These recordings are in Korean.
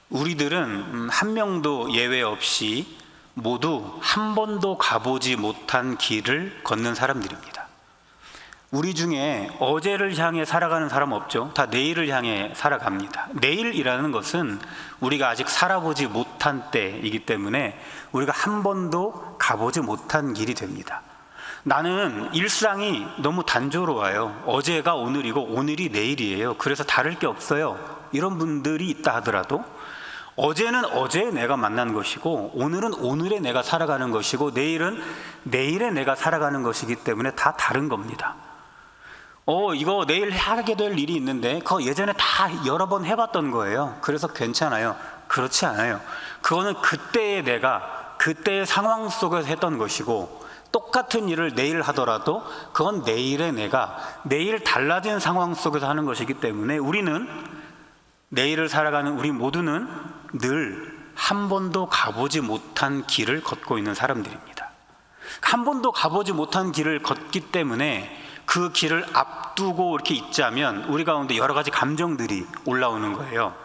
우리들은 한 명도 예외 없이 모두 한 번도 가보지 못한 길을 걷는 사람들입니다. 우리 중에 어제를 향해 살아가는 사람 없죠. 다 내일을 향해 살아갑니다. 내일이라는 것은 우리가 아직 살아보지 못한 때이기 때문에 우리가 한 번도 가보지 못한 길이 됩니다. 나는 일상이 너무 단조로워요. 어제가 오늘이고 오늘이 내일이에요. 그래서 다를 게 없어요. 이런 분들이 있다 하더라도 어제는 어제 내가 만난 것이고 오늘은 오늘에 내가 살아가는 것이고 내일은 내일에 내가 살아가는 것이기 때문에 다 다른 겁니다. 이거 내일 하게 될 일이 있는데 그거 예전에 다 여러 번 해봤던 거예요. 그래서 괜찮아요. 그렇지 않아요. 그거는 그때의 내가 그때의 상황 속에서 했던 것이고 똑같은 일을 내일 하더라도 그건 내일의 내가 내일 달라진 상황 속에서 하는 것이기 때문에 우리는 내일을 살아가는 우리 모두는 늘 한 번도 가보지 못한 길을 걷고 있는 사람들입니다. 한 번도 가보지 못한 길을 걷기 때문에 그 길을 앞두고 이렇게 있자면 우리 가운데 여러 가지 감정들이 올라오는 거예요.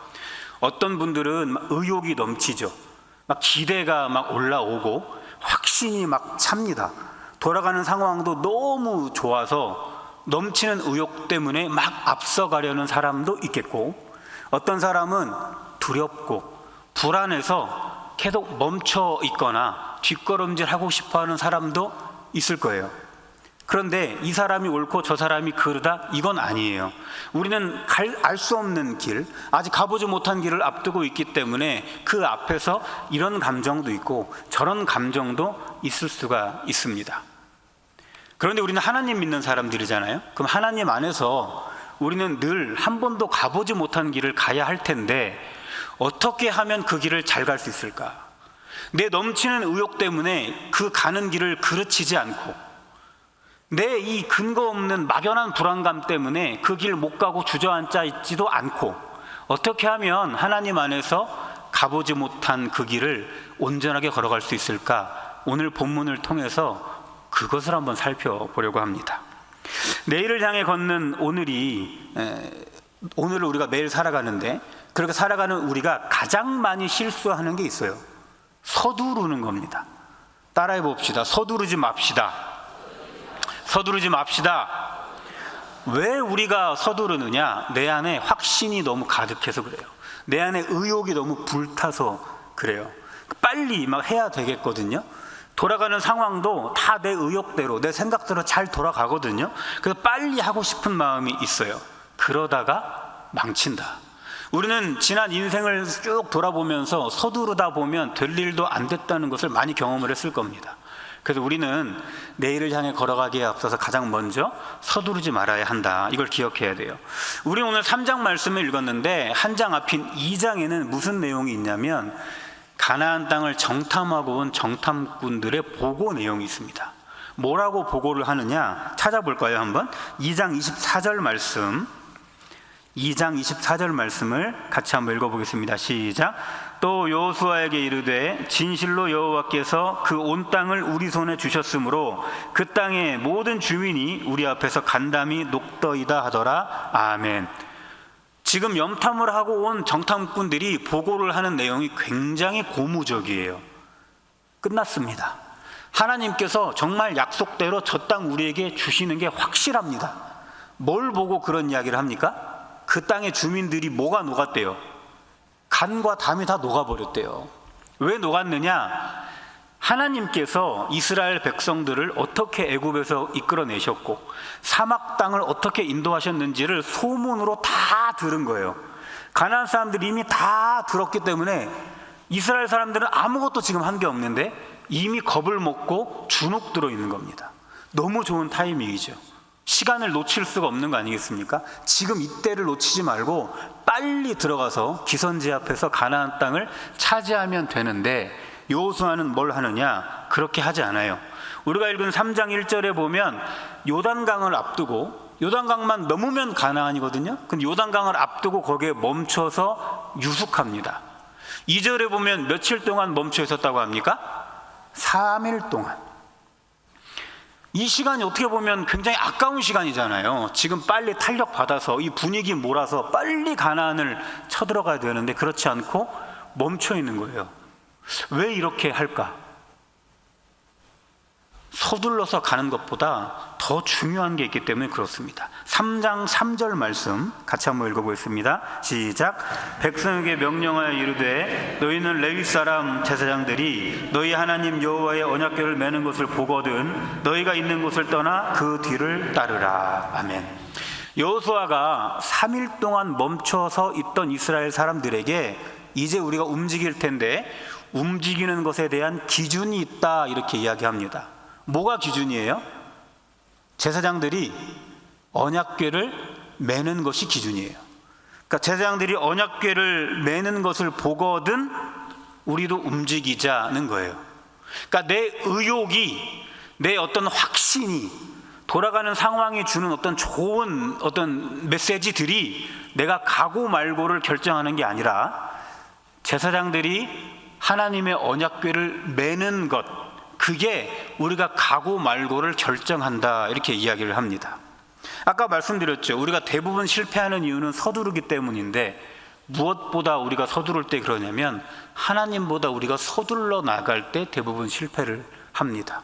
어떤 분들은 막 의욕이 넘치죠. 막 기대가 막 올라오고 확신이 막 찹니다. 돌아가는 상황도 너무 좋아서 넘치는 의욕 때문에 막 앞서가려는 사람도 있겠고, 어떤 사람은 두렵고 불안해서 계속 멈춰 있거나 뒷걸음질하고 싶어하는 사람도 있을 거예요. 그런데 이 사람이 옳고 저 사람이 그르다 이건 아니에요. 우리는 알 수 없는 길, 아직 가보지 못한 길을 앞두고 있기 때문에 그 앞에서 이런 감정도 있고 저런 감정도 있을 수가 있습니다. 그런데 우리는 하나님 믿는 사람들이잖아요. 그럼 하나님 안에서 우리는 늘 한 번도 가보지 못한 길을 가야 할 텐데 어떻게 하면 그 길을 잘 갈 수 있을까? 내 넘치는 의욕 때문에 그 가는 길을 그르치지 않고 내 이 근거 없는 막연한 불안감 때문에 그 길 못 가고 주저앉아 있지도 않고 어떻게 하면 하나님 안에서 가보지 못한 그 길을 온전하게 걸어갈 수 있을까? 오늘 본문을 통해서 그것을 한번 살펴보려고 합니다. 내일을 향해 걷는 오늘을 우리가 매일 살아가는데 그렇게 살아가는 우리가 가장 많이 실수하는 게 있어요. 서두르는 겁니다. 따라해 봅시다. 서두르지 맙시다. 서두르지 맙시다. 왜 우리가 서두르느냐? 내 안에 확신이 너무 가득해서 그래요. 내 안에 의욕이 너무 불타서 그래요. 빨리 막 해야 되겠거든요. 돌아가는 상황도 다 내 의욕대로 내 생각대로 잘 돌아가거든요. 그래서 빨리 하고 싶은 마음이 있어요. 그러다가 망친다. 우리는 지난 인생을 쭉 돌아보면서 서두르다 보면 될 일도 안 됐다는 것을 많이 경험을 했을 겁니다. 그래서 우리는 내일을 향해 걸어가기에 앞서서 가장 먼저 서두르지 말아야 한다. 이걸 기억해야 돼요. 우리 오늘 3장 말씀을 읽었는데 한 장 앞인 2장에는 무슨 내용이 있냐면 가나안 땅을 정탐하고 온 정탐꾼들의 보고 내용이 있습니다. 뭐라고 보고를 하느냐 찾아볼까요? 한번 2장 24절 말씀 2장 24절 말씀을 같이 한번 읽어보겠습니다. 시작. 또 여호수아에게 이르되 진실로 여호와께서 그 온 땅을 우리 손에 주셨으므로 그 땅의 모든 주민이 우리 앞에서 간담이 녹더이다 하더라. 아멘. 지금 염탐을 하고 온 정탐꾼들이 보고를 하는 내용이 굉장히 고무적이에요. 끝났습니다. 하나님께서 정말 약속대로 저 땅 우리에게 주시는 게 확실합니다. 뭘 보고 그런 이야기를 합니까? 그 땅의 주민들이 뭐가 녹았대요? 간과 담이 다 녹아버렸대요. 왜 녹았느냐? 하나님께서 이스라엘 백성들을 어떻게 애굽에서 이끌어내셨고 사막 땅을 어떻게 인도하셨는지를 소문으로 다 들은 거예요. 가나안 사람들이 이미 다 들었기 때문에 이스라엘 사람들은 아무것도 지금 한 게 없는데 이미 겁을 먹고 주눅 들어 있는 겁니다. 너무 좋은 타이밍이죠. 시간을 놓칠 수가 없는 거 아니겠습니까? 지금 이때를 놓치지 말고 빨리 들어가서 기선제 앞에서 가나안 땅을 차지하면 되는데 여호수아는 뭘 하느냐? 그렇게 하지 않아요. 우리가 읽은 3장 1절에 보면 요단강을 앞두고 요단강만 넘으면 가나안이거든요. 근데 요단강을 앞두고 거기에 멈춰서 유숙합니다. 2절에 보면 며칠 동안 멈춰 있었다고 합니까? 3일 동안. 이 시간이 어떻게 보면 굉장히 아까운 시간이잖아요. 지금 빨리 탄력 받아서 이 분위기 몰아서 빨리 가나안을 쳐들어가야 되는데 그렇지 않고 멈춰 있는 거예요. 왜 이렇게 할까? 서둘러서 가는 것보다 더 중요한 게 있기 때문에 그렇습니다. 3장 3절 말씀 같이 한번 읽어보겠습니다. 시작. 백성에게 명령하여 이르되 너희는 레위 사람 제사장들이 너희 하나님 여호와의 언약궤를 매는 것을 보거든 너희가 있는 곳을 떠나 그 뒤를 따르라. 아멘. 여호수아가 3일 동안 멈춰서 있던 이스라엘 사람들에게 이제 우리가 움직일 텐데 움직이는 것에 대한 기준이 있다 이렇게 이야기합니다. 뭐가 기준이에요? 제사장들이 언약궤를 매는 것이 기준이에요. 그러니까 제사장들이 언약궤를 매는 것을 보거든 우리도 움직이자는 거예요. 그러니까 내 의욕이, 내 어떤 확신이, 돌아가는 상황이 주는 어떤 좋은 어떤 메시지들이 내가 가고 말고를 결정하는 게 아니라 제사장들이 하나님의 언약궤를 매는 것, 그게 우리가 가고 말고를 결정한다 이렇게 이야기를 합니다. 아까 말씀드렸죠. 우리가 대부분 실패하는 이유는 서두르기 때문인데 무엇보다 우리가 서두를 때 그러냐면 하나님보다 우리가 서둘러 나갈 때 대부분 실패를 합니다.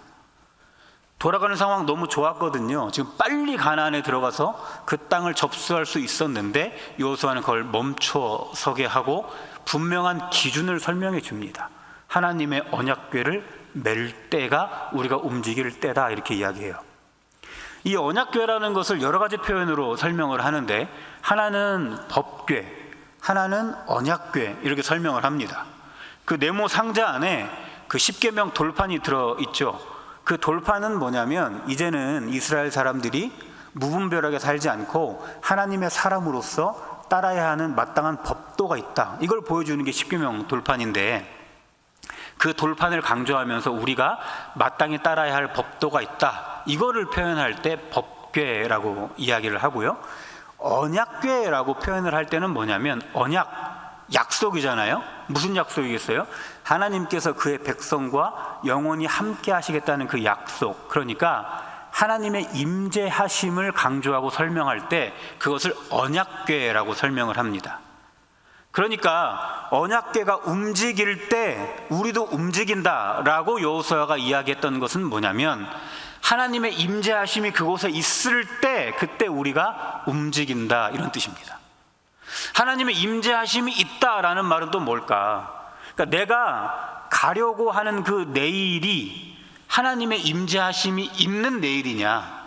돌아가는 상황 너무 좋았거든요. 지금 빨리 가나안에 들어가서 그 땅을 접수할 수 있었는데 여호수아는 그걸 멈춰서게 하고 분명한 기준을 설명해 줍니다. 하나님의 언약궤를 맬 때가 우리가 움직일 때다 이렇게 이야기해요. 이 언약궤라는 것을 여러 가지 표현으로 설명을 하는데 하나는 법궤, 하나는 언약궤 이렇게 설명을 합니다. 그 네모 상자 안에 그 십계명 돌판이 들어있죠. 그 돌판은 뭐냐면 이제는 이스라엘 사람들이 무분별하게 살지 않고 하나님의 사람으로서 따라야 하는 마땅한 법도가 있다, 이걸 보여주는 게 십계명 돌판인데 그 돌판을 강조하면서 우리가 마땅히 따라야 할 법도가 있다, 이거를 표현할 때 법궤라고 이야기를 하고요. 언약궤라고 표현을 할 때는 뭐냐면 언약, 약속이잖아요. 무슨 약속이겠어요? 하나님께서 그의 백성과 영원히 함께 하시겠다는 그 약속, 그러니까 하나님의 임재하심을 강조하고 설명할 때 그것을 언약궤라고 설명을 합니다. 그러니까 언약궤가 움직일 때 우리도 움직인다라고 여호수아가 이야기했던 것은 뭐냐면 하나님의 임재하심이 그곳에 있을 때 그때 우리가 움직인다, 이런 뜻입니다. 하나님의 임재하심이 있다라는 말은 또 뭘까? 그러니까 내가 가려고 하는 그 내일이 하나님의 임재하심이 있는 내일이냐,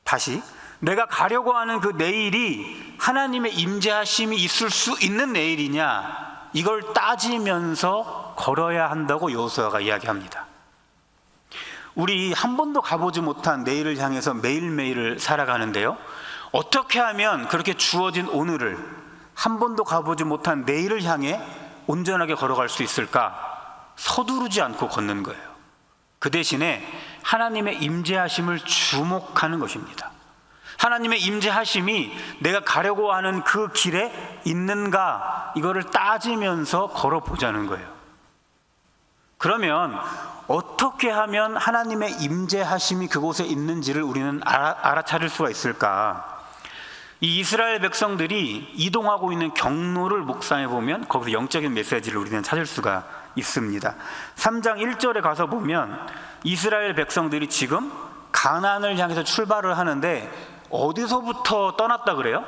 다시 내가 가려고 하는 그 내일이 하나님의 임재하심이 있을 수 있는 내일이냐, 이걸 따지면서 걸어야 한다고 여호수아가 이야기합니다. 우리 한 번도 가보지 못한 내일을 향해서 매일매일을 살아가는데요, 어떻게 하면 그렇게 주어진 오늘을, 한 번도 가보지 못한 내일을 향해 온전하게 걸어갈 수 있을까? 서두르지 않고 걷는 거예요. 그 대신에 하나님의 임재하심을 주목하는 것입니다. 하나님의 임재하심이 내가 가려고 하는 그 길에 있는가, 이거를 따지면서 걸어보자는 거예요. 그러면 어떻게 하면 하나님의 임재하심이 그곳에 있는지를 우리는 알아차릴 수가 있을까? 이 이스라엘 백성들이 이동하고 있는 경로를 묵상해 보면 거기서 영적인 메시지를 우리는 찾을 수가 있습니다. 3장 1절에 가서 보면 이스라엘 백성들이 지금 가나안을 향해서 출발을 하는데 어디서부터 떠났다 그래요?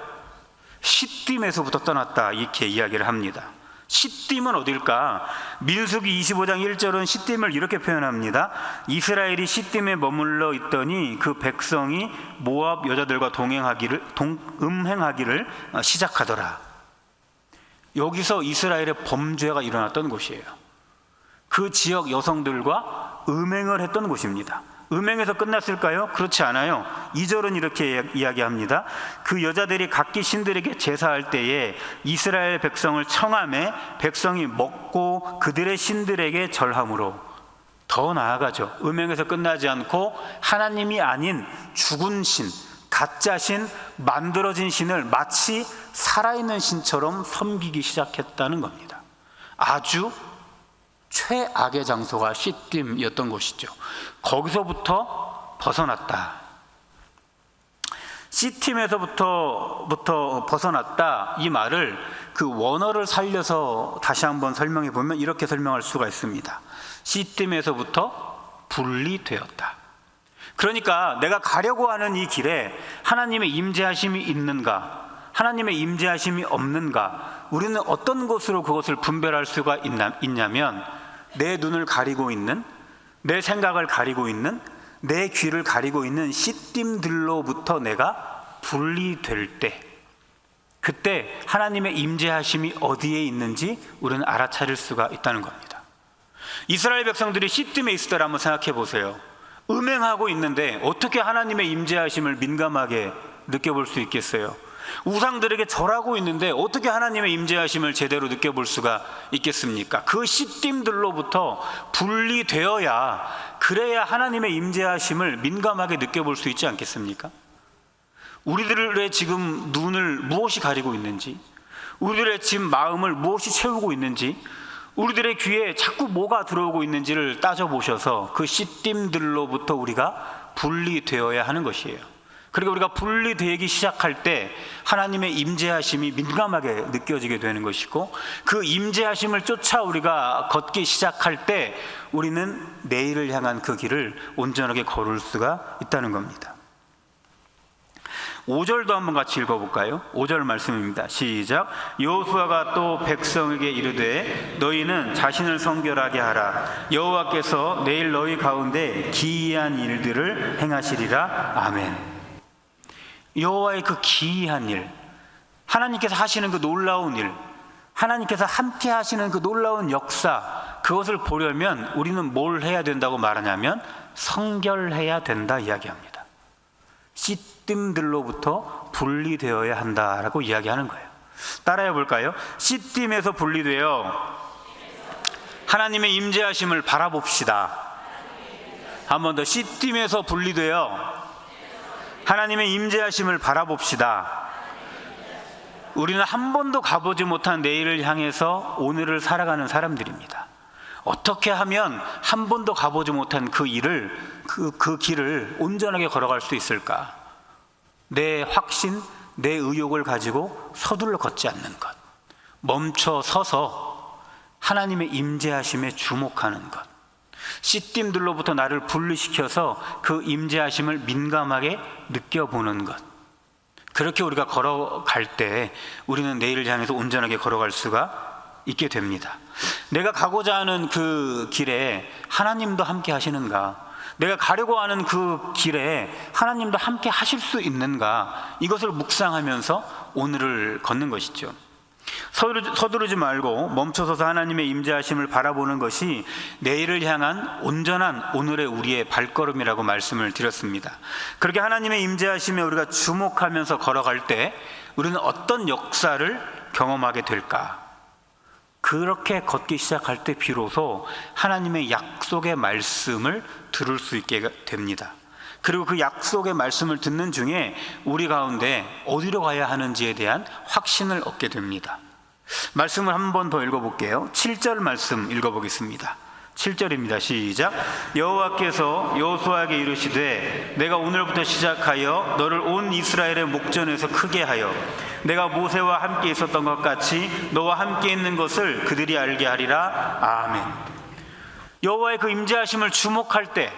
시딤에서부터 떠났다, 이렇게 이야기를 합니다. 시딤은 어딜까? 민수기 25장 1절은 시딤을 이렇게 표현합니다. 이스라엘이 시딤에 머물러 있더니 그 백성이 모압 여자들과 음행하기를 시작하더라. 여기서 이스라엘의 범죄가 일어났던 곳이에요. 그 지역 여성들과 음행을 했던 곳입니다. 음행에서 끝났을까요? 그렇지 않아요. 2절은 이렇게 이야기합니다. 그 여자들이 각기 신들에게 제사할 때에 이스라엘 백성을 청하매 백성이 먹고 그들의 신들에게 절함으로, 더 나아가죠. 음행에서 끝나지 않고 하나님이 아닌 죽은 신, 가짜 신, 만들어진 신을 마치 살아있는 신처럼 섬기기 시작했다는 겁니다. 아주 최악의 장소가 시딤이었던 곳이죠. 거기서부터 벗어났다. C팀에서부터 벗어났다, 이 말을 그 원어를 살려서 다시 한번 설명해 보면 이렇게 설명할 수가 있습니다. C팀에서부터 분리되었다. 그러니까 내가 가려고 하는 이 길에 하나님의 임재하심이 있는가, 하나님의 임재하심이 없는가, 우리는 어떤 것으로 그것을 분별할 수가 있냐면, 내 눈을 가리고 있는, 내 생각을 가리고 있는, 내 귀를 가리고 있는 C팀들로부터 내가 분리될 때, 그때 하나님의 임재하심이 어디에 있는지 우리는 알아차릴 수가 있다는 겁니다. 이스라엘 백성들이 C팀에 있을 때를 한번 생각해 보세요. 음행하고 있는데 어떻게 하나님의 임재하심을 민감하게 느껴볼 수 있겠어요? 우상들에게 절하고 있는데 어떻게 하나님의 임재하심을 제대로 느껴볼 수가 있겠습니까? 그 C팀들로부터 분리되어야, 그래야 하나님의 임재하심을 민감하게 느껴볼 수 있지 않겠습니까? 우리들의 지금 눈을 무엇이 가리고 있는지, 우리들의 지금 마음을 무엇이 채우고 있는지, 우리들의 귀에 자꾸 뭐가 들어오고 있는지를 따져보셔서 그 C팀들로부터 우리가 분리되어야 하는 것이에요. 그리고 우리가 분리되기 시작할 때 하나님의 임재하심이 민감하게 느껴지게 되는 것이고, 그 임재하심을 쫓아 우리가 걷기 시작할 때 우리는 내일을 향한 그 길을 온전하게 걸을 수가 있다는 겁니다. 5절도 한번 같이 읽어볼까요? 5절 말씀입니다. 시작. 여호수아가 또 백성에게 이르되 너희는 자신을 성결하게 하라. 여호와께서 내일 너희 가운데 기이한 일들을 행하시리라. 아멘. 여호와의 그 기이한 일, 하나님께서 하시는 그 놀라운 일, 하나님께서 함께 하시는 그 놀라운 역사, 그것을 보려면 우리는 뭘 해야 된다고 말하냐면 성결해야 된다 이야기합니다. C팀들로부터 분리되어야 한다라고 이야기하는 거예요. 따라해 볼까요? C팀에서 분리되어 하나님의 임재하심을 바라봅시다. 한 번 더. C팀에서 분리되어 하나님의 임재하심을 바라봅시다. 우리는 한 번도 가보지 못한 내일을 향해서 오늘을 살아가는 사람들입니다. 어떻게 하면 한 번도 가보지 못한 그 길을 온전하게 걸어갈 수 있을까? 내 확신, 내 의욕을 가지고 서둘러 걷지 않는 것, 멈춰 서서 하나님의 임재하심에 주목하는 것, C팀들로부터 나를 분리시켜서 그 임재하심을 민감하게 느껴보는 것, 그렇게 우리가 걸어갈 때 우리는 내일을 향해서 온전하게 걸어갈 수가 있게 됩니다. 내가 가고자 하는 그 길에 하나님도 함께 하시는가? 내가 가려고 하는 그 길에 하나님도 함께 하실 수 있는가? 이것을 묵상하면서 오늘을 걷는 것이죠. 서두르지 말고 멈춰서서 하나님의 임재하심을 바라보는 것이 내일을 향한 온전한 오늘의 우리의 발걸음이라고 말씀을 드렸습니다. 그렇게 하나님의 임재하심에 우리가 주목하면서 걸어갈 때 우리는 어떤 역사를 경험하게 될까? 그렇게 걷기 시작할 때 비로소 하나님의 약속의 말씀을 들을 수 있게 됩니다. 그리고 그 약속의 말씀을 듣는 중에 우리 가운데 어디로 가야 하는지에 대한 확신을 얻게 됩니다. 말씀을 한 번 더 읽어볼게요. 7절 말씀 읽어보겠습니다. 7절입니다. 시작. 여호와께서 여호수아에게 이르시되 내가 오늘부터 시작하여 너를 온 이스라엘의 목전에서 크게 하여 내가 모세와 함께 있었던 것 같이 너와 함께 있는 것을 그들이 알게 하리라. 아멘. 여호와의 그 임재하심을 주목할 때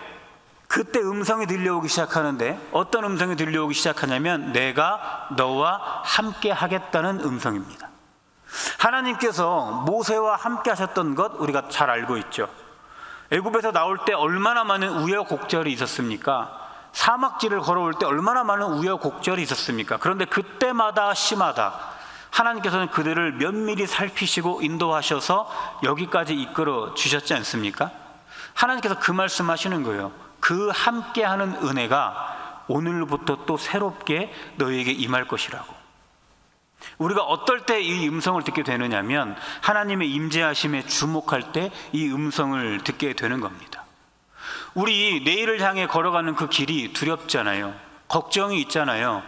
그때 음성이 들려오기 시작하는데, 어떤 음성이 들려오기 시작하냐면 내가 너와 함께 하겠다는 음성입니다. 하나님께서 모세와 함께 하셨던 것 우리가 잘 알고 있죠. 애굽에서 나올 때 얼마나 많은 우여곡절이 있었습니까? 사막길을 걸어올 때 얼마나 많은 우여곡절이 있었습니까? 그런데 그때마다 시마다 하나님께서는 그들을 면밀히 살피시고 인도하셔서 여기까지 이끌어 주셨지 않습니까? 하나님께서 그 말씀하시는 거예요. 그 함께하는 은혜가 오늘부터 또 새롭게 너희에게 임할 것이라고. 우리가 어떨 때 이 음성을 듣게 되느냐면 하나님의 임재하심에 주목할 때 이 음성을 듣게 되는 겁니다. 우리 내일을 향해 걸어가는 그 길이 두렵잖아요. 걱정이 있잖아요.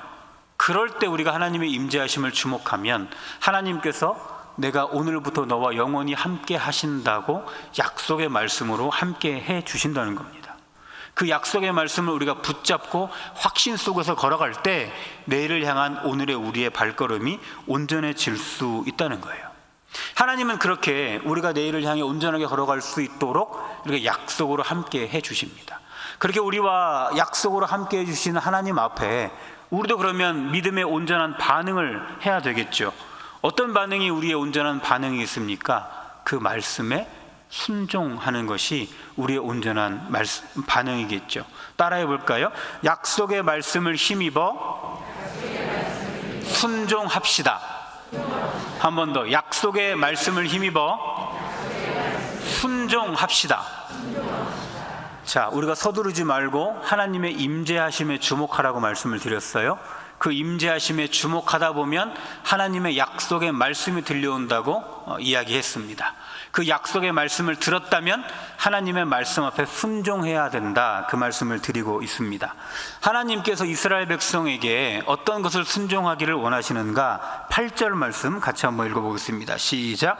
그럴 때 우리가 하나님의 임재하심을 주목하면 하나님께서 내가 오늘부터 너와 영원히 함께 하신다고 약속의 말씀으로 함께 해 주신다는 겁니다. 그 약속의 말씀을 우리가 붙잡고 확신 속에서 걸어갈 때 내일을 향한 오늘의 우리의 발걸음이 온전해질 수 있다는 거예요. 하나님은 그렇게 우리가 내일을 향해 온전하게 걸어갈 수 있도록 이렇게 약속으로 함께 해 주십니다. 그렇게 우리와 약속으로 함께 해 주시는 하나님 앞에 우리도 그러면 믿음의 온전한 반응을 해야 되겠죠. 어떤 반응이 우리의 온전한 반응이 있습니까? 그 말씀에 순종하는 것이 우리의 온전한 반응이겠죠. 따라해 볼까요? 약속의 말씀을 힘입어 순종합시다. 한 번 더. 약속의 말씀을 힘입어 순종합시다. 자, 우리가 서두르지 말고 하나님의 임재하심에 주목하라고 말씀을 드렸어요. 그 임재하심에 주목하다 보면 하나님의 약속의 말씀이 들려온다고 이야기했습니다. 그 약속의 말씀을 들었다면 하나님의 말씀 앞에 순종해야 된다, 그 말씀을 드리고 있습니다. 하나님께서 이스라엘 백성에게 어떤 것을 순종하기를 원하시는가? 8절 말씀 같이 한번 읽어보겠습니다. 시작.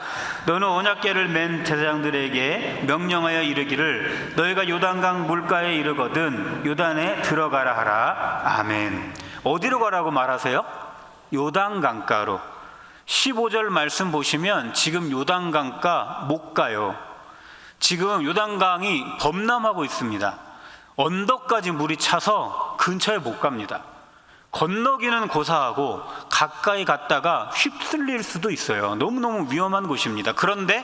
너는 언약궤를 맨 제사장들에게 명령하여 이르기를 너희가 요단강 물가에 이르거든 요단에 들어가라 하라. 아멘. 어디로 가라고 말하세요? 요단강가로. 15절 말씀 보시면 지금 요단강가 못 가요. 지금 요단강이 범람하고 있습니다. 언덕까지 물이 차서 근처에 못 갑니다. 건너기는 고사하고 가까이 갔다가 휩쓸릴 수도 있어요. 너무너무 위험한 곳입니다. 그런데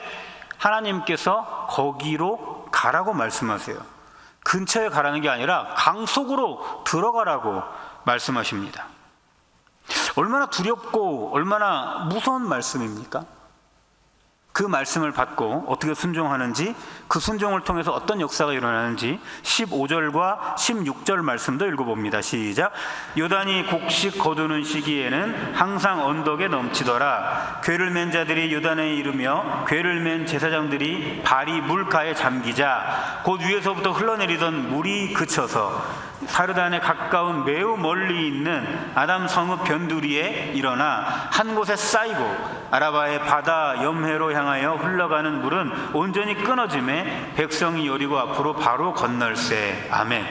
하나님께서 거기로 가라고 말씀하세요. 근처에 가라는 게 아니라 강 속으로 들어가라고 말씀하십니다. 얼마나 두렵고 얼마나 무서운 말씀입니까? 그 말씀을 받고 어떻게 순종하는지, 그 순종을 통해서 어떤 역사가 일어나는지 15절과 16절 말씀도 읽어봅니다. 시작. 요단이 곡식 거두는 시기에는 항상 언덕에 넘치더라. 궤를 맨 자들이 요단에 이르며 궤를 맨 제사장들이 발이 물가에 잠기자 곧 위에서부터 흘러내리던 물이 그쳐서 사르단에 가까운 매우 멀리 있는 아담 성읍 변두리에 일어나 한 곳에 쌓이고 아라바의 바다 염해로 향하여 흘러가는 물은 온전히 끊어짐에 백성이 여리고 앞으로 바로 건널세. 아멘.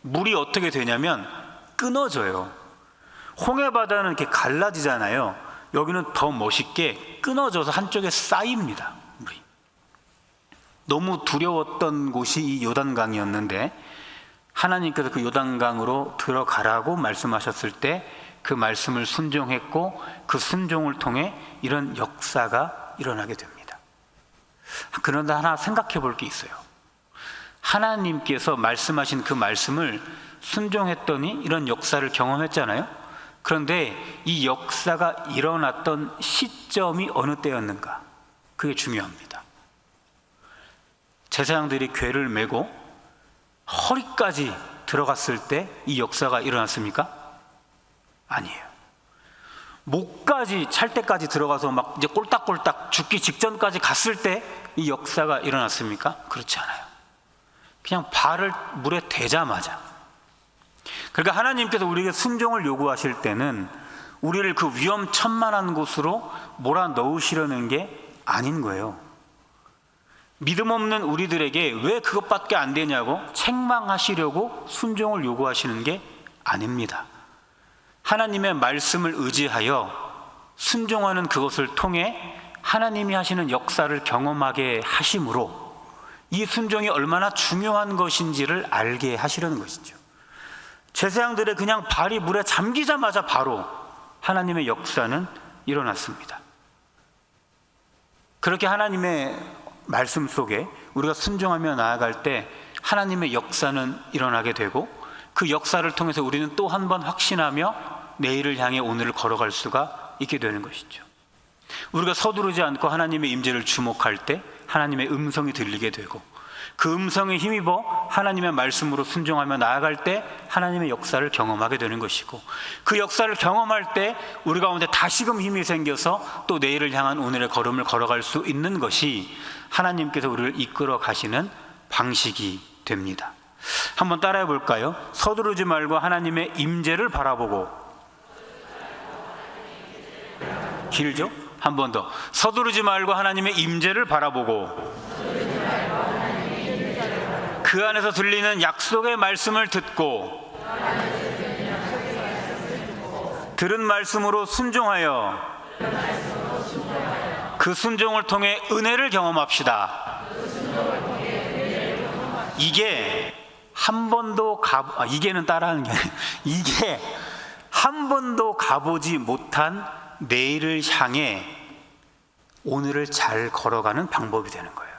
물이 어떻게 되냐면 끊어져요. 홍해바다는 이렇게 갈라지잖아요. 여기는 더 멋있게 끊어져서 한쪽에 쌓입니다. 물이. 너무 두려웠던 곳이 이 요단강이었는데 하나님께서 그 요단강으로 들어가라고 말씀하셨을 때 그 말씀을 순종했고 그 순종을 통해 이런 역사가 일어나게 됩니다. 그런데 하나 생각해 볼 게 있어요. 하나님께서 말씀하신 그 말씀을 순종했더니 이런 역사를 경험했잖아요. 그런데 이 역사가 일어났던 시점이 어느 때였는가? 그게 중요합니다. 제사장들이 궤를 메고 허리까지 들어갔을 때 이 역사가 일어났습니까? 아니에요. 목까지 찰 때까지 들어가서 막 이제 꼴딱꼴딱 죽기 직전까지 갔을 때 이 역사가 일어났습니까? 그렇지 않아요. 그냥 발을 물에 대자마자. 그러니까 하나님께서 우리에게 순종을 요구하실 때는 우리를 그 위험천만한 곳으로 몰아넣으시려는 게 아닌 거예요. 믿음 없는 우리들에게 왜 그것밖에 안 되냐고 책망하시려고 순종을 요구하시는 게 아닙니다. 하나님의 말씀을 의지하여 순종하는 그것을 통해 하나님이 하시는 역사를 경험하게 하심으로 이 순종이 얼마나 중요한 것인지를 알게 하시려는 것이죠. 제사장들의 그냥 발이 물에 잠기자마자 바로 하나님의 역사는 일어났습니다. 그렇게 하나님의 말씀 속에 우리가 순종하며 나아갈 때 하나님의 역사는 일어나게 되고 그 역사를 통해서 우리는 또 한 번 확신하며 내일을 향해 오늘을 걸어갈 수가 있게 되는 것이죠. 우리가 서두르지 않고 하나님의 임재를 주목할 때 하나님의 음성이 들리게 되고 그 음성에 힘입어 하나님의 말씀으로 순종하며 나아갈 때 하나님의 역사를 경험하게 되는 것이고 그 역사를 경험할 때 우리 가운데 다시금 힘이 생겨서 또 내일을 향한 오늘의 걸음을 걸어갈 수 있는 것이 하나님께서 우리를 이끌어 가시는 방식이 됩니다. 한번 따라해 볼까요? 서두르지 말고 하나님의 임재를 바라보고. 길죠? 한 번 더. 서두르지 말고 하나님의 임재를 바라보고 그 안에서 들리는 약속의 말씀을 듣고 들은 말씀으로 순종하여 그 순종을 통해 은혜를 경험합시다. 이게 한 번도 이게는 따라하는 게 아니에요. 이게 한 번도 가보지 못한 내일을 향해 오늘을 잘 걸어가는 방법이 되는 거예요.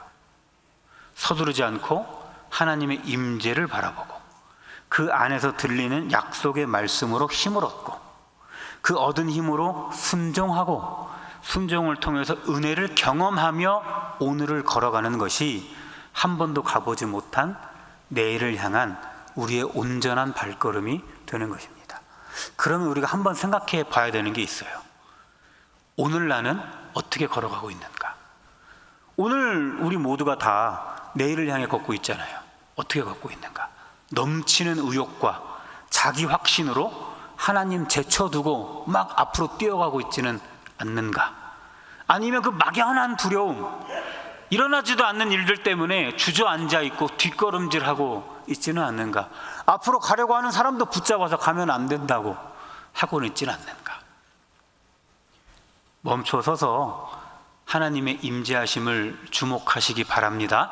서두르지 않고 하나님의 임재를 바라보고 그 안에서 들리는 약속의 말씀으로 힘을 얻고 그 얻은 힘으로 순종하고 순종을 통해서 은혜를 경험하며 오늘을 걸어가는 것이 한 번도 가보지 못한 내일을 향한 우리의 온전한 발걸음이 되는 것입니다. 그러면 우리가 한번 생각해 봐야 되는 게 있어요. 오늘 나는 어떻게 걸어가고 있는가? 오늘 우리 모두가 다 내일을 향해 걷고 있잖아요. 어떻게 걷고 있는가? 넘치는 의욕과 자기 확신으로 하나님 제쳐두고 막 앞으로 뛰어가고 있지는 않는가? 아니면 그 막연한 두려움, 일어나지도 않는 일들 때문에 주저앉아 있고 뒷걸음질하고 있지는 않는가? 앞으로 가려고 하는 사람도 붙잡아서 가면 안 된다고 하고는 있지는 않는가? 멈춰서서 하나님의 임재하심을 주목하시기 바랍니다.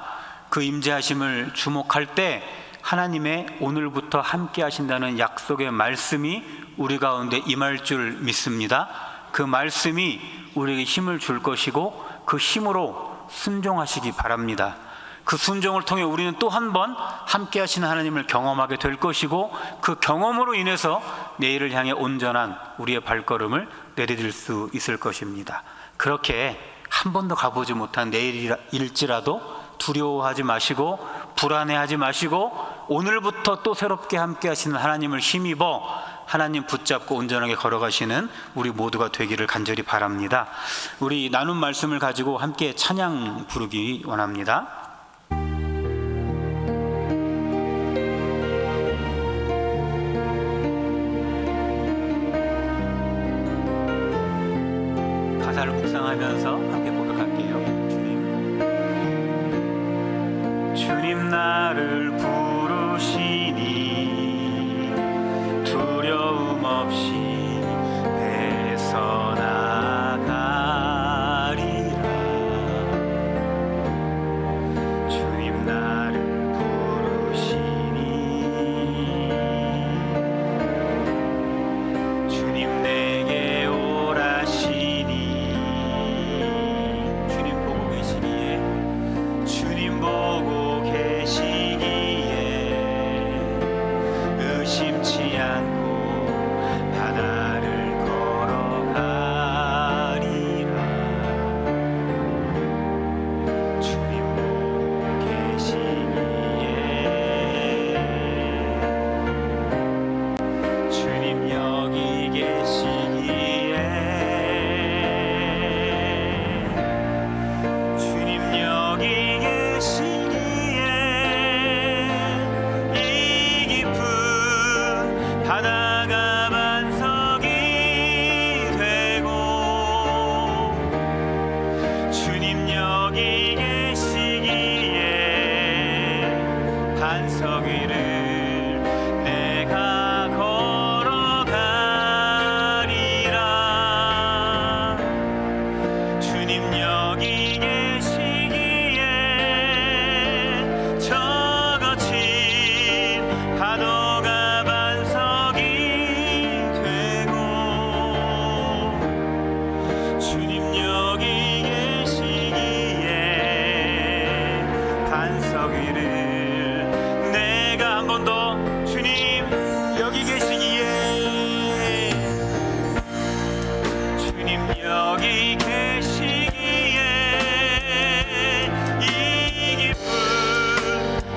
그 임재하심을 주목할 때 하나님의 오늘부터 함께 하신다는 약속의 말씀이 우리 가운데 임할 줄 믿습니다. 그 말씀이 우리에게 힘을 줄 것이고 그 힘으로 순종하시기 바랍니다. 그 순종을 통해 우리는 또 한 번 함께 하시는 하나님을 경험하게 될 것이고 그 경험으로 인해서 내일을 향해 온전한 우리의 발걸음을 내디딜 수 있을 것입니다. 그렇게 한 번도 가보지 못한 내일일지라도 두려워하지 마시고 불안해하지 마시고 오늘부터 또 새롭게 함께 하시는 하나님을 힘입어 하나님 붙잡고 온전하게 걸어가시는 우리 모두가 되기를 간절히 바랍니다. 우리 나눈 말씀을 가지고 함께 찬양 부르기 원합니다. 가사를 묵상하면서 함께 고백할게요. 주님 나를 부르시니 두려움 없이 애써 나가리라. 주님 나를 부르시니 주님 내게 오라시니 주님 보고 계시기에 주님 보고 계시기에 의심치 않고 바다를 걸어가리라. 주님 보고 계시기에 주님 여기 계시기에 주님 여기 계시기에 이 깊은 바다가 반석이 되고 주님 여기 계시기에 반석 위를 내가 걸어가리라. 주님 여기 계시기에 저 거친 파도가 반석이 되고 주님 여기 계시기에 반석 위를 내가 한 번 더 주님 여기 계시기에 주님 여기 계시기에 이 깊은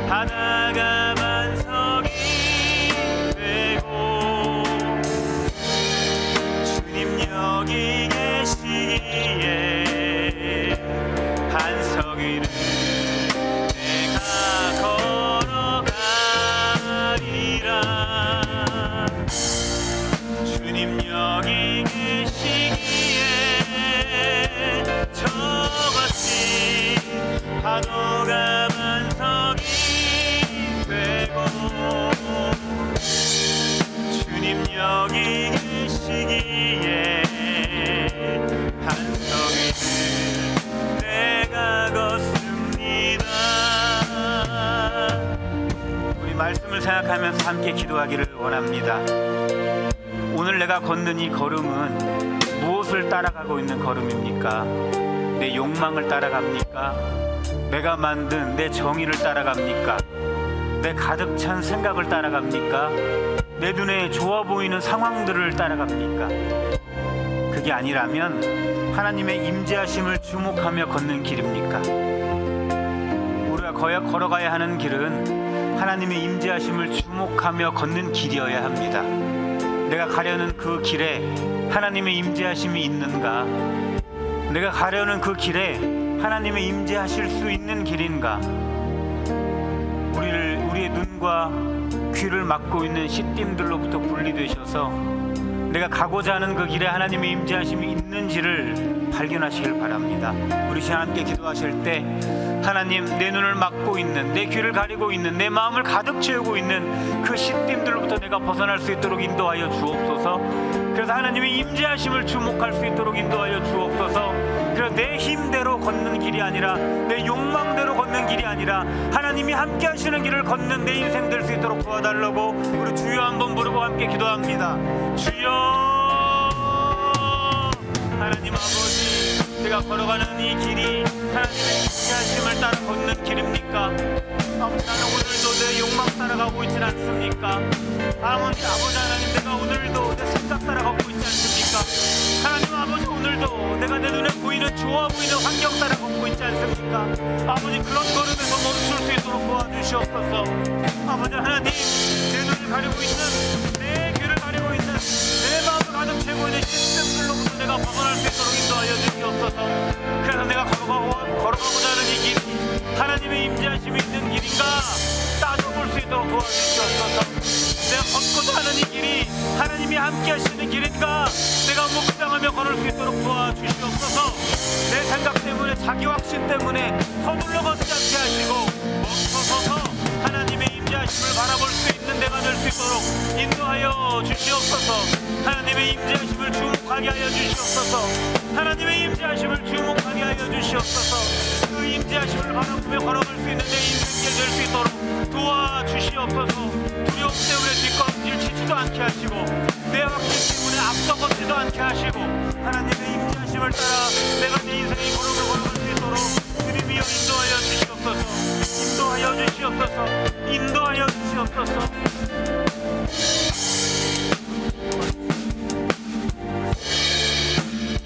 바다가 반석이 되고 주님 여기 계시기에 반석 위를 내가 걸어가리라. 주님 여기 계시기에 저같이 파도가 반석이 말씀을 생각하면서 함께 기도하기를 원합니다. 오늘 내가 걷는 이 걸음은 무엇을 따라가고 있는 걸음입니까? 내 욕망을 따라갑니까? 내가 만든 내 정의를 따라갑니까? 내 가득 찬 생각을 따라갑니까? 내 눈에 좋아 보이는 상황들을 따라갑니까? 그게 아니라면 하나님의 임재하심을 주목하며 걷는 길입니까? 우리가 걸어가야 하는 길은 하나님의 임재하심을 주목하며 걷는 길이어야 합니다. 내가 가려는 그 길에 하나님의 임재하심이 있는가? 내가 가려는 그 길에 하나님의 임재하실 수 있는 길인가? 우리의 눈과 귀를 막고 있는 시딤들로부터 분리되셔서 내가 가고자 하는 그 길에 하나님의 임재하심이 있는지를 발견하시길 바랍니다. 우리 시간 함께 기도하실 때 하나님, 내 눈을 막고 있는, 내 귀를 가리고 있는, 내 마음을 가득 채우고 있는 그 시딤들로부터 내가 벗어날 수 있도록 인도하여 주옵소서. 그래서 하나님의 임재하심을 주목할 수 있도록 인도하여 주옵소서. 그래서 내 힘대로 걷는 길이 아니라, 내 욕망대로 걷는 길이 아니라 하나님이 함께 하시는 길을 걷는 내 인생 될 수 있도록 도와달라고 우리 주여 한번 부르고 함께 기도합니다. 주여, 하나님 아버지, 내가 걸어가는 이 길이 하나님의 임재하심을 따라 걷는 길입니까? 나는 오늘도 내 욕망 따라가고 있지 않습니까? 아버지 하나님, 내가 오늘도 내 생각 따라가고 있지 않습니까? 하나님 아버지, 오늘도 내가 내 눈에 보이는 좋아 보이는 환경 따라가고 있지 않습니까? 아버지, 그런 걸음에서 멈출 수 있도록 도와주시옵소서. 아버지 하나님, 내 눈을 가리고 있는, 내 귀를 가리고 있는, 내 마음을 가득 채우고 있는 시스템들로부터 내가 벗어날 수 있도록 인도하여 주시옵소서. 그래서 내가 걸어가고자 하는 이 길이 하나님의 임재하심이 있는 길인가 따져볼 수 있도록 도와주시옵소서. 내가 걷고자 하는 이 길이 하나님이 함께 하시는 길인가 내가 묵상하며 걸을 수 있도록 도와주시옵소서. 내 생각 때문에, 자기 확신 때문에 서둘러 걷지 않게 하시고 멈춰서서 하나님의 임재하심을 바라볼 수 있는 내가 될 수 있도록 인도하여 주시옵소서. 하나님의 임재하심을 주목하게 하여 주시옵소서. 하나님의 임재하심을 주목하게 하여 주시옵소서. 그 임재하심을 바라보며 걸어갈 수 있는 내 인생길 될 수 있도록 도와주시옵소서. 두려움 때문에 뒷걸음질 치지도 않게 하시고, 내 확신 때문에 앞서 걷지도 않게 하시고, 하나님의 임재하심을 따라 내가 내 인생의 걸음을 걸어갈 수 있도록 주님이여 인도하여 주시옵소서. 인도하여 주시옵소서. 인도하여 주시옵소서.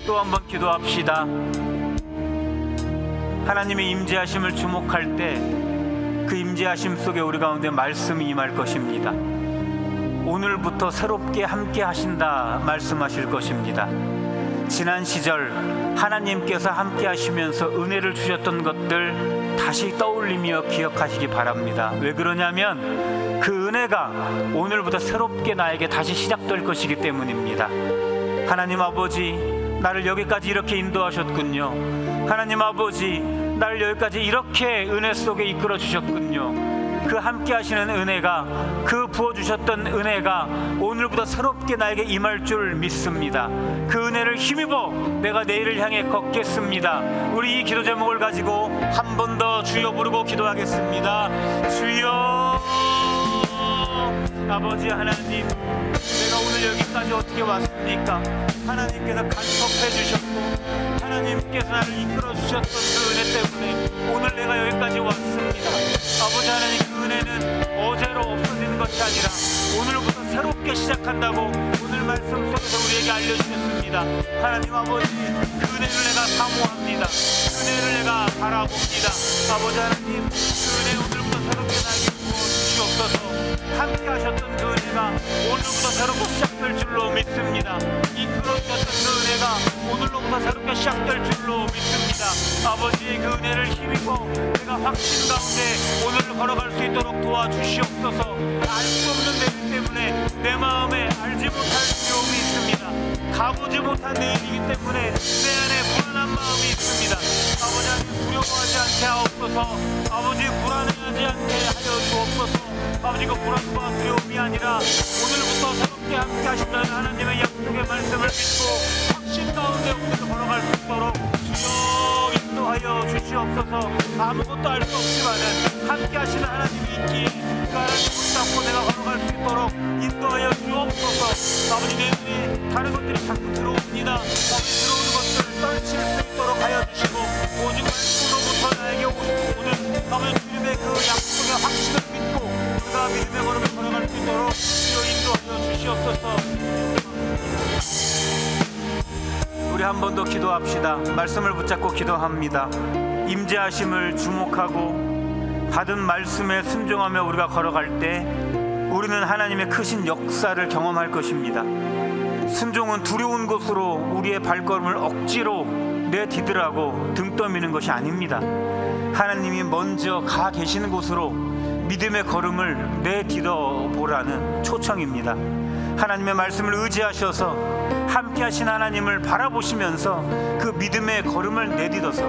또 한 번 기도합시다. 하나님의 임재하심을 주목할 때 그 임재하심 속에 우리 가운데 말씀이 임할 것입니다. 오늘부터 새롭게 함께 하신다 말씀하실 것입니다. 지난 시절 하나님께서 함께 하시면서 은혜를 주셨던 것들 다시 떠올리며 기억하시기 바랍니다. 왜 그러냐면 그 은혜가 오늘부터 새롭게 나에게 다시 시작될 것이기 때문입니다. 하나님 아버지, 나를 여기까지 이렇게 인도하셨군요. 하나님 아버지, 나를 여기까지 이렇게 은혜 속에 이끌어 주셨군요. 그 함께 하시는 은혜가, 그 부어주셨던 은혜가 오늘부터 새롭게 나에게 임할 줄 믿습니다. 그 은혜를 힘입어 내가 내일을 향해 걷겠습니다. 우리 이 기도 제목을 가지고 한 번 더 주여 부르고 기도하겠습니다. 주여, 아버지 하나님, 내가 오늘 여기까지 어떻게 왔습니까? 하나님께서 간섭해 주셨고 하나님께서 나를 이끌어 주셨던 그 은혜 때문에 오늘 내가 여기까지 왔습니다. 아버지 하나님, 그 은혜는 어제로 없어지는 것이 아니라 오늘부터 새롭게 시작한다고 오늘 말씀 속에서 우리에게 알려주셨습니다. 하나님 아버지, 그 은혜를 내가 사모합니다. 그 은혜를 내가 바라봅니다. 아버지 하나님, 그 은혜 오늘부터 새롭게 나에게 부어주시옵소서. 함께 하셨던 그 은혜가 오늘부터 새롭게 시작될 줄로 믿습니다. 이끌어주셨던 그 은혜가 오늘로부터 새롭게 시작될 줄로 믿습니다. 아버지의 그 은혜를 힘입어 내가 확신 가운데 오늘을 걸어갈 수 있도록 도와주시옵소서. 알 수 없는 내일 때문에 내 마음에 알지 못할 두려움이 있습니다. 가보지 못한 내일이기 때문에 내 안에 불안한 마음이 있습니다. 아버지 하나님, 두려워하지 않게 하옵소서. 아버지, 불안해하지 않게 하여 주옵소서. 아버지, 그 불안과 두려움이 아니라 오늘부터 새롭게 함께 하신다는 하나님의 약속의 말씀을 믿고 확신 가운데 오늘을 걸어갈 수 있도록 주여 인도하여 인도하여 주시옵소서. 아무것도 알 수 없지만은 함께 하시는 하나님이 있기에 그 하나님 붙잡고 내가 걸어갈 수 있도록 인도하여 주옵소서. 아버지, 내 눈에 다른 것들이 자꾸 들어옵니다. 아버지, 들어오는 것들을 떨칠 수 있도록 하여 주시고, 오직 말씀으로부터 나에게 오는 아버지 주님의 그 약속의 확신을 믿고 우리가 믿음의 걸음을 걸어갈 수 있도록 주여 인도하여 주시옵소서. 우리 한 번 더 기도합시다. 말씀을 붙잡고 기도합니다. 임재하심을 주목하고 받은 말씀에 순종하며 우리가 걸어갈 때 우리는 하나님의 크신 역사를 경험할 것입니다. 순종은 두려운 곳으로 우리의 발걸음을 억지로 내디디라고 등 떠미는 것이 아닙니다. 하나님이 먼저 가 계시는 곳으로 믿음의 걸음을 내디뎌 보라는 초청입니다. 하나님의 말씀을 의지하셔서 함께 하신 하나님을 바라보시면서 그 믿음의 걸음을 내딛어서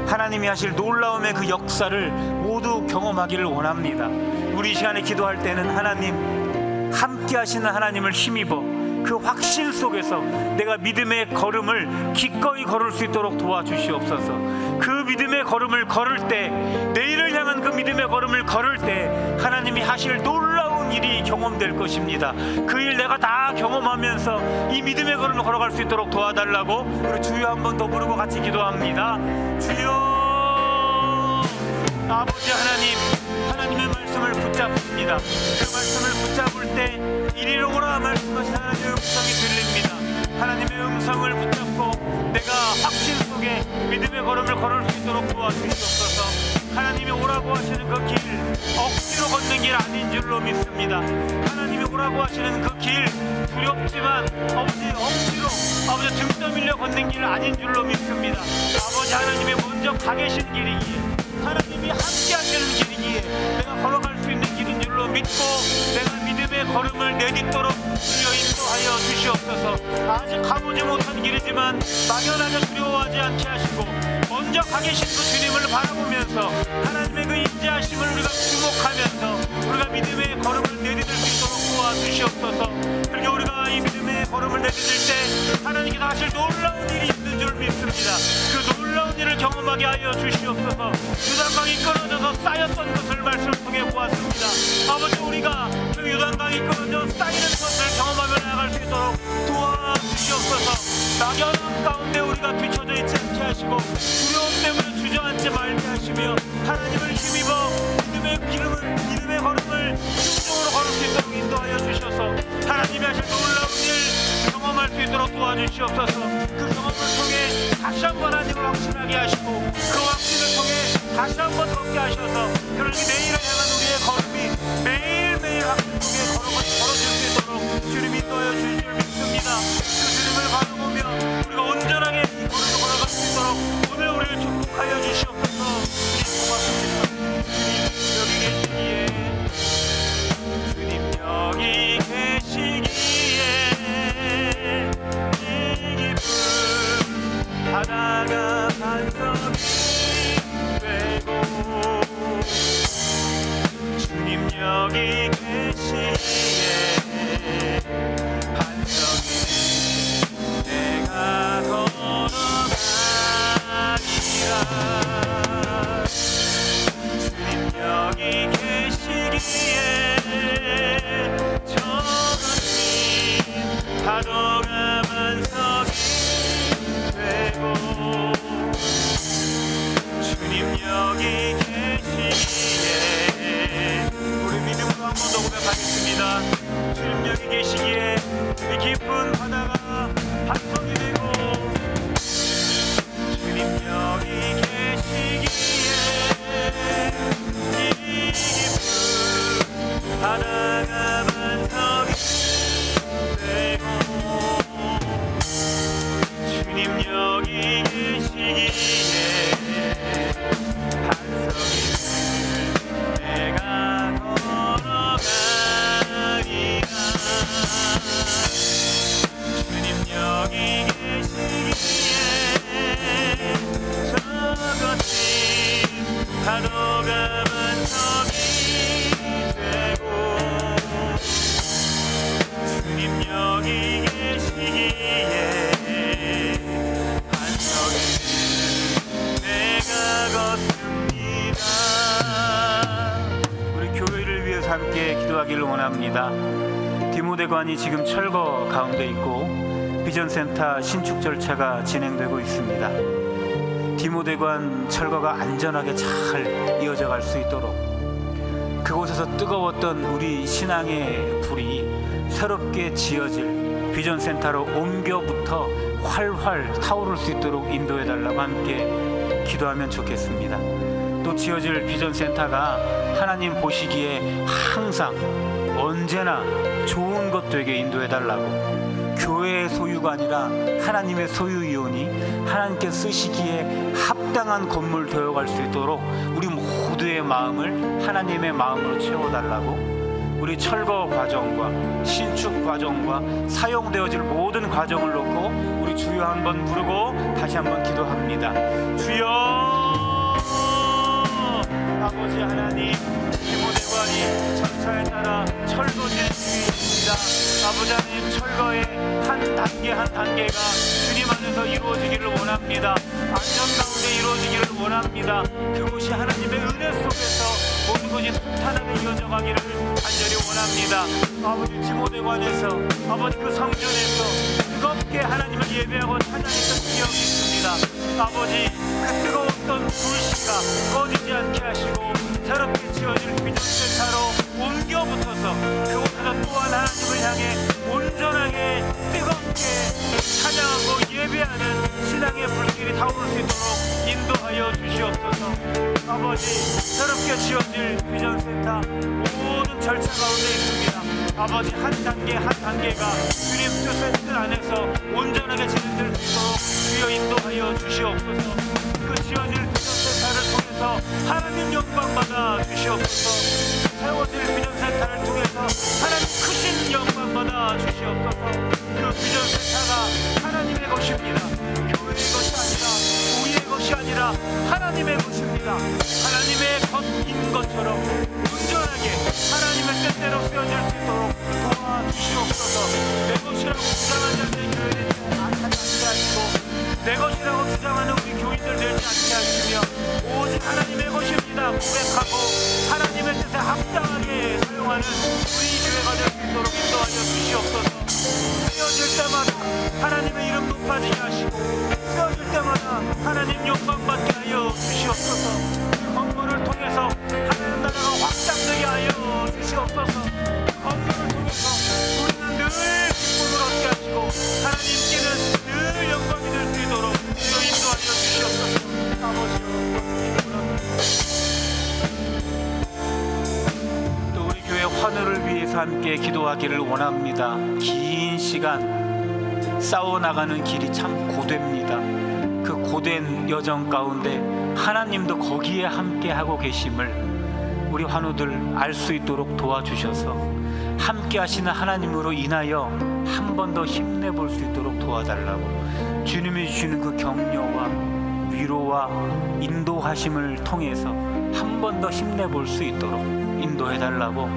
하나님이 하실 놀라움의 그 역사를 모두 경험하기를 원합니다. 우리 이 시간에 기도할 때는 하나님, 함께 하시는 하나님을 힘입어 그 확신 속에서 내가 믿음의 걸음을 기꺼이 걸을 수 있도록 도와주시옵소서. 그 믿음의 걸음을 걸을 때, 내일을 향한 그 믿음의 걸음을 걸을 때 하나님이 하실 놀라운 일이 경험될 것입니다. 그 일 내가 다 경험하면서 이 믿음의 걸음을 걸어갈 수 있도록 도와달라고 우리 주여 한 번 더 부르고 같이 기도합니다. 주여. 아버지 하나님, 하나님의 말씀을 붙잡습니다. 그 말씀을 붙잡을 때 이리로 오라 말씀하신 하나님의 음성이 들립니다. 하나님의 음성을 붙잡고 내가 확신 속에 믿음의 걸음을 걸을 수 있도록 도와주시옵소서. 하나님이 오라고 하시는 그 길, 억지로 걷는 길 아닌 줄로 믿습니다. 하나님이 오라고 하시는 그 길, 두렵지만 억지로 아버지 등 떠밀려 걷는 길 아닌 줄로 믿습니다. 아버지 하나님이 먼저 가 계신 길이기에, 하나님이 함께 하시는 길이기에 내가 걸어갈 수 있는 길인 줄로 믿고 내가 믿음의 걸음을 내딛도록 주여 인도하여 주시옵소서. 아직 가보지 못한 길이지만 막연하게 두려워하지 않게 하시고 먼저 가 계신 그 주님을 바라보면서 하나님의 그 인자하심을 우리가 주목하면서 우리가 믿음의 걸음을 내딛을 수 있도록 도와주시옵소서. 그리고 우리가 이 믿음의 걸음을 내딛을 때 하나님께서 하실 놀라운 일이 있는 줄 믿습니다. 그 놀라운 일을 경험하게 하여 주시옵소서. 요단강이 끊어져서 쌓였던 것을 말씀을 통해 보았습니다. 아버지, 우리가 그 요단강이 끊어져 쌓이는 것을 경험하며 나아갈 수 있도록 도와주시옵소서. 막연함 가운데 우리가 뒤처져 있지 않게 하시고 두려움 때문에 주저앉지 말게 하시며 하나님을 힘입어 믿음의 걸음을 순종으로 걸을 수 있도록 인도하여 주셔서 하나님이 하실 놀라운 일 경험할 수 있도록 도와주시옵소서. 그 경험을 통해 다시 한번 하나님을 확신하게 하시고 그 확신을 통해 다시 한번 걷게 하셔서 그러니 내일을 향한 우리의 걸음이 매일매일 확신 속에 걸어질 수 있도록 주님 인도하여 주실 줄 믿습니다. 그 주님을 바라보며 우리가 온전하게 이 걸음을 걸어갈 수 있도록 오늘 우리를 축복하여 주시옵소서. 주님 여기 계시기에 이 깊은 바다가 반석이 되고 주님 여기 계시기에 반석이 내가 걸어가리라. 주님 여기 계시기에 저같이 파도가 반석이 되고 주님 여기 계시기에 우리 믿음으로 한 번 더 고백하겠습니다. 주님 여기 계시기에 이 깊은 바다가 반석이 되고 주님 여기 계시기에 이 깊은 바다가 반석이 되고 주님 여기 계시기에 반석이 내가 걸어가리라. 주님 여기 계시기에 저같이 파도가 반석이 되고 주님 여기 계시기에 반석이 기도하기를 원합니다. 디모데관이 지금 철거 가운데 있고 비전센터 신축 절차가 진행되고 있습니다. 디모데관 철거가 안전하게 잘 이어져 갈 수 있도록 그곳에서 뜨거웠던 우리 신앙의 불이 새롭게 지어질 비전센터로 옮겨부터 활활 타오를 수 있도록 인도해달라고 함께 기도하면 좋겠습니다. 또 지어질 비전센터가 하나님 보시기에 항상 언제나 좋은 것 되게 인도해달라고, 교회의 소유가 아니라 하나님의 소유이오니 하나님께 쓰시기에 합당한 건물 되어갈 수 있도록 우리 모두의 마음을 하나님의 마음으로 채워달라고, 우리 철거 과정과 신축 과정과 사용되어질 모든 과정을 놓고 우리 주여 한번 부르고 다시 한번 기도합니다. 주여, 아버지 하나님, 디모데관이 전차에 따라 철거될 중에 있습니다. 아버지 하나님, 철거의 한 단계 한 단계가 주님 안에서 이루어지기를 원합니다. 안전 가운데 이루어지기를 원합니다. 그곳이 하나님의 은혜 속에서 모든 것이 순탄하게 이어져 가기를 간절히 원합니다. 아버지, 디모데관에서, 아버지 그 성전에서 뜨겁게 하나님을 예배하고 찬양했던 기억이 있습니다. 아버지, 그 뜨거웠던 불씨가 꺼지지 않게 하시고 새롭게 지어질 비전센터로 옮겨붙어서 그곳에서 또한 하나님을 향해 온전하게 뜨겁게 찬양하고 예배하는 신앙의 불길이 타오를 수 있도록 인도하여 주시옵소서. 아버지, 새롭게 지어질 비전센터 모든 절차 가운데 있습니다. 아버지, 한 단계 한 단계가 주님 뜻 안에서 온전하게 진행될 수 있도록 주여 인도하여 주시옵소서. 그 지어질 비전센터를 통해서 하나님 영광 받아 주시옵소서. 세워질 비전센터를 통해서 하나님 크신 영광 받아 주시옵소서. 그 비전센터가 하나님의 것입니다. 교회의 것이 아니라 우리의 것이 아니라 하나님의 것입니다. 하나님의 것인 것처럼 온전하게 하나님의 뜻대로 쓰여질 수 있도록 도와주시옵소서. 내 것이라고 주장하는 자들의 교회를 하지 않게 하시고 내 것이라고 주장하는 우리 교인들 되지 않게 하시며 오직 하나님의 것입니다 고백하고 하나님의 뜻에 합당하게 사용하는 우리 교회가 될 수 있도록 인도하여 주시옵소서. 쓰여질 때마다 하나님의 이름 높아지게 하시고 쓰여질 때마다 하나님 영광 받게 하여 주시옵소서. 건물을 통해서 하나님 나라가 확장되게 하여 주시옵소서. 건물을 통해서 우리는 늘 기쁨을 얻게 하시고 하나님께는 늘 영광이 될 수 있도록 주여 인도하여 주시옵소서. 또 우리 교회 환호를 위해서 함께 기도하기를 원합니다. 긴 시간 싸워나가는 길이 참 고됩니다. 그 고된 여정 가운데 하나님도 거기에 함께 하고 계심을 우리 환우들 알 수 있도록 도와주셔서 함께 하시는 하나님으로 인하여 한 번 더 힘내볼 수 있도록 도와달라고, 주님이 주시는 그 격려와 위로와 인도하심을 통해서 한 번 더 힘내볼 수 있도록 인도해달라고,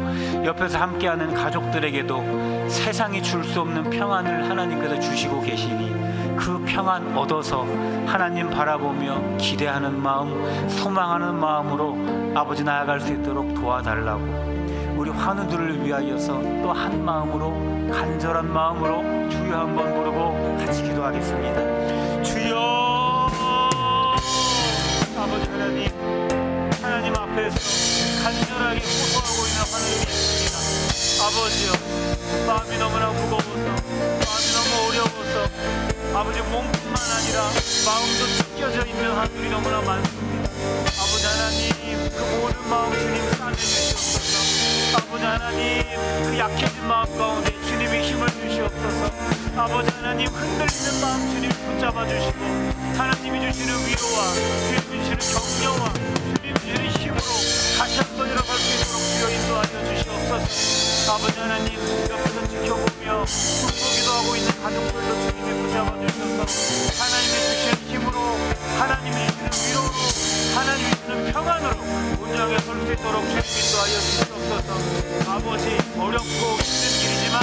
옆에서 함께하는 가족들에게도 세상이 줄 수 없는 평안을 하나님께서 주시고 계시니 그 평안 얻어서 하나님 바라보며 기대하는 마음, 소망하는 마음으로 아버지 나아갈 수 있도록 도와달라고, 우리 환우들을 위하여서 또 한 마음으로 간절한 마음으로 주여 한번 부르고 같이 기도하겠습니다. 주여, 아버지 하나님 앞에서 간절하게 호소하고 있는 환우들이 있습니다. 아버지여, 마음이 너무나 무거워서, 마음이 너무 어려워서 아버지 몸뿐만 아니라 마음도 찢겨져 있는 환우들이 너무나 많습니다. 아버지 하나님, 그 모든 마음 주님 싸매주시옵소서. 아버지 하나님, 그 약해진 마음 가운데 주님이 힘을 주시옵소서. 아버지 하나님, 흔들리는 마음 주님 붙잡아 주시고 하나님이 주시는 위로와 주님이 주시는 격려와 주님이 주시는 힘으로 다시 한번 일어설 수 있도록 주여 인도하여 주시옵소서. 아버지 하나님, 옆에서 지켜보며 숨기도 하고 있는 가족들도 주님이 붙잡아 주셔서 하나님이 주시는 힘으로, 하나님이 주시는 위로로, 하나님이 주시는 평안으로 온전하게 설 수 있도록 주님 인도하여 주시옵소서. 아버지, 어렵고 힘든 길이지만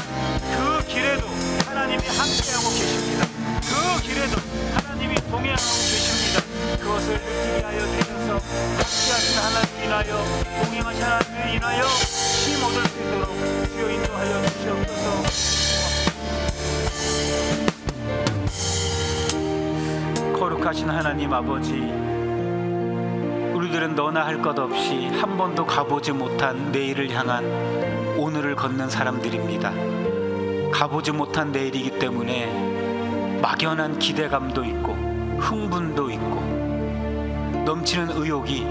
그 길에도 하나님이 함께하고 계십니다. 그 길에도 하나님이 동행하고 계십니다. 그것을 느끼게 하여 주셔서 함께하시는 하나님 인하여, 동행하시는 하나님 인하여 힘 얻을 수 있도록 거룩하신 하나님 아버지, 우리들은 너나 할 것 없이 한 번도 가보지 못한 내일을 향한 오늘을 걷는 사람들입니다. 가보지 못한 내일이기 때문에 막연한 기대감도 있고 흥분도 있고 넘치는 의욕이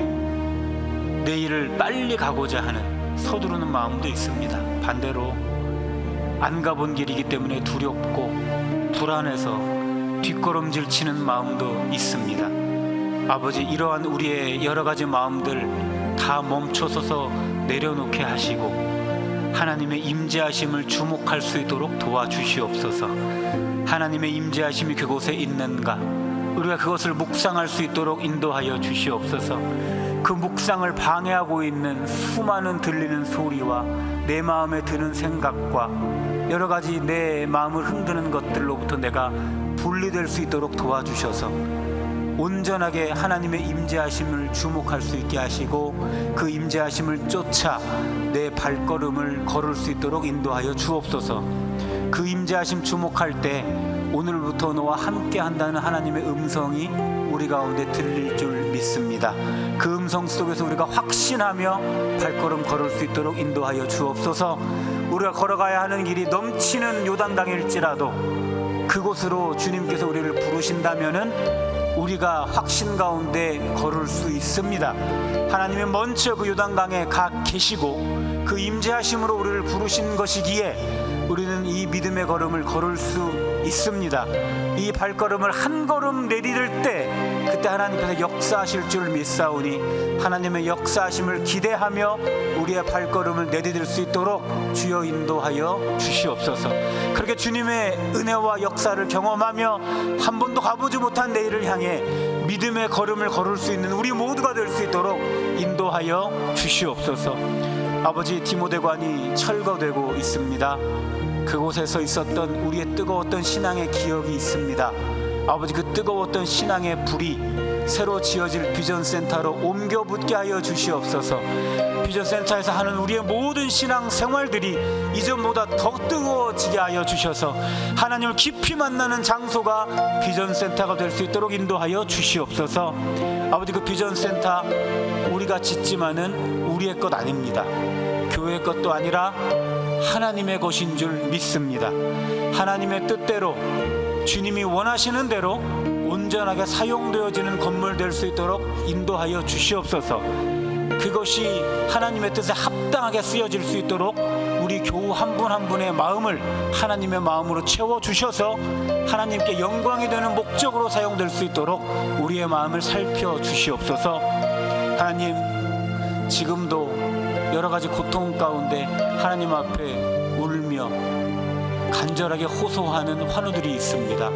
내일을 빨리 가고자 하는 서두르는 마음도 있습니다. 반대로 안 가본 길이기 때문에 두렵고 불안해서 뒷걸음질 치는 마음도 있습니다. 아버지, 이러한 우리의 여러 가지 마음들 다 멈춰서서 내려놓게 하시고 하나님의 임재하심을 주목할 수 있도록 도와주시옵소서. 하나님의 임재하심이 그곳에 있는가, 우리가 그것을 묵상할 수 있도록 인도하여 주시옵소서. 그 묵상을 방해하고 있는 수많은 들리는 소리와 내 마음에 드는 생각과 여러 가지 내 마음을 흔드는 것들로부터 내가 분리될 수 있도록 도와주셔서 온전하게 하나님의 임재하심을 주목할 수 있게 하시고 그 임재하심을 쫓아 내 발걸음을 걸을 수 있도록 인도하여 주옵소서. 그 임재하심 주목할 때 오늘부터 너와 함께 한다는 하나님의 음성이 우리 가운데 들릴 줄 믿습니다. 그 음성 속에서 우리가 확신하며 발걸음 걸을 수 있도록 인도하여 주옵소서. 우리가 걸어가야 하는 길이 넘치는 요단강일지라도 그곳으로 주님께서 우리를 부르신다면은 우리가 확신 가운데 걸을 수 있습니다. 하나님이 먼저 그 요단강에 가 계시고 그 임재하심으로 우리를 부르신 것이기에 우리는 이 믿음의 걸음을 걸을 수 있습니다. 이 발걸음을 한 걸음 내디딜 때 그때 하나님께서 역사하실 줄 믿사오니 하나님의 역사하심을 기대하며 우리의 발걸음을 내디딜 수 있도록 주여 인도하여 주시옵소서. 그렇게 주님의 은혜와 역사를 경험하며 한 번도 가보지 못한 내일을 향해 믿음의 걸음을 걸을 수 있는 우리 모두가 될 수 있도록 인도하여 주시옵소서. 아버지, 디모데관이 철거되고 있습니다. 그곳에서 있었던 우리의 뜨거웠던 신앙의 기억이 있습니다. 아버지, 그 뜨거웠던 신앙의 불이 새로 지어질 비전센터로 옮겨 붙게 하여 주시옵소서. 비전센터에서 하는 우리의 모든 신앙 생활들이 이전보다 더 뜨거워지게 하여 주셔서 하나님을 깊이 만나는 장소가 비전센터가 될 수 있도록 인도하여 주시옵소서. 아버지, 그 비전센터 우리가 짓지만은 우리의 것 아닙니다. 교회의 것도 아니라 하나님의 것인 줄 믿습니다. 하나님의 뜻대로 주님이 원하시는 대로 온전하게 사용되어지는 건물 될 수 있도록 인도하여 주시옵소서. 그것이 하나님의 뜻에 합당하게 쓰여질 수 있도록 우리 교우 한 분 한 분의 마음을 하나님의 마음으로 채워주셔서 하나님께 영광이 되는 목적으로 사용될 수 있도록 우리의 마음을 살펴주시옵소서. 하나님, 지금도 여러 가지 고통 가운데 하나님 앞에 울며 간절하게 호소하는 환우들이 있습니다.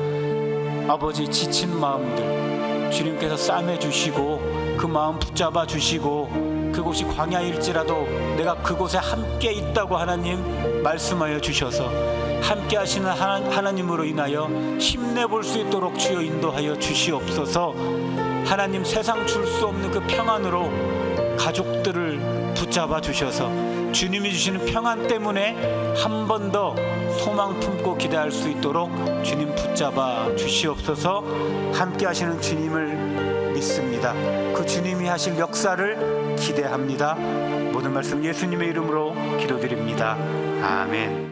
아버지, 지친 마음들 주님께서 싸매 주시고 그 마음 붙잡아 주시고 그곳이 광야일지라도 내가 그곳에 함께 있다고 하나님 말씀하여 주셔서 함께 하시는 하나님으로 인하여 힘내볼 수 있도록 주여 인도하여 주시옵소서. 하나님, 세상 줄 수 없는 그 평안으로 가족들을 붙잡아 주셔서 주님이 주시는 평안 때문에 한 번 더 소망 품고 기대할 수 있도록 주님 붙잡아 주시옵소서. 함께 하시는 주님을 믿습니다. 그 주님이 하실 역사를 기대합니다. 모든 말씀 예수님의 이름으로 기도드립니다. 아멘.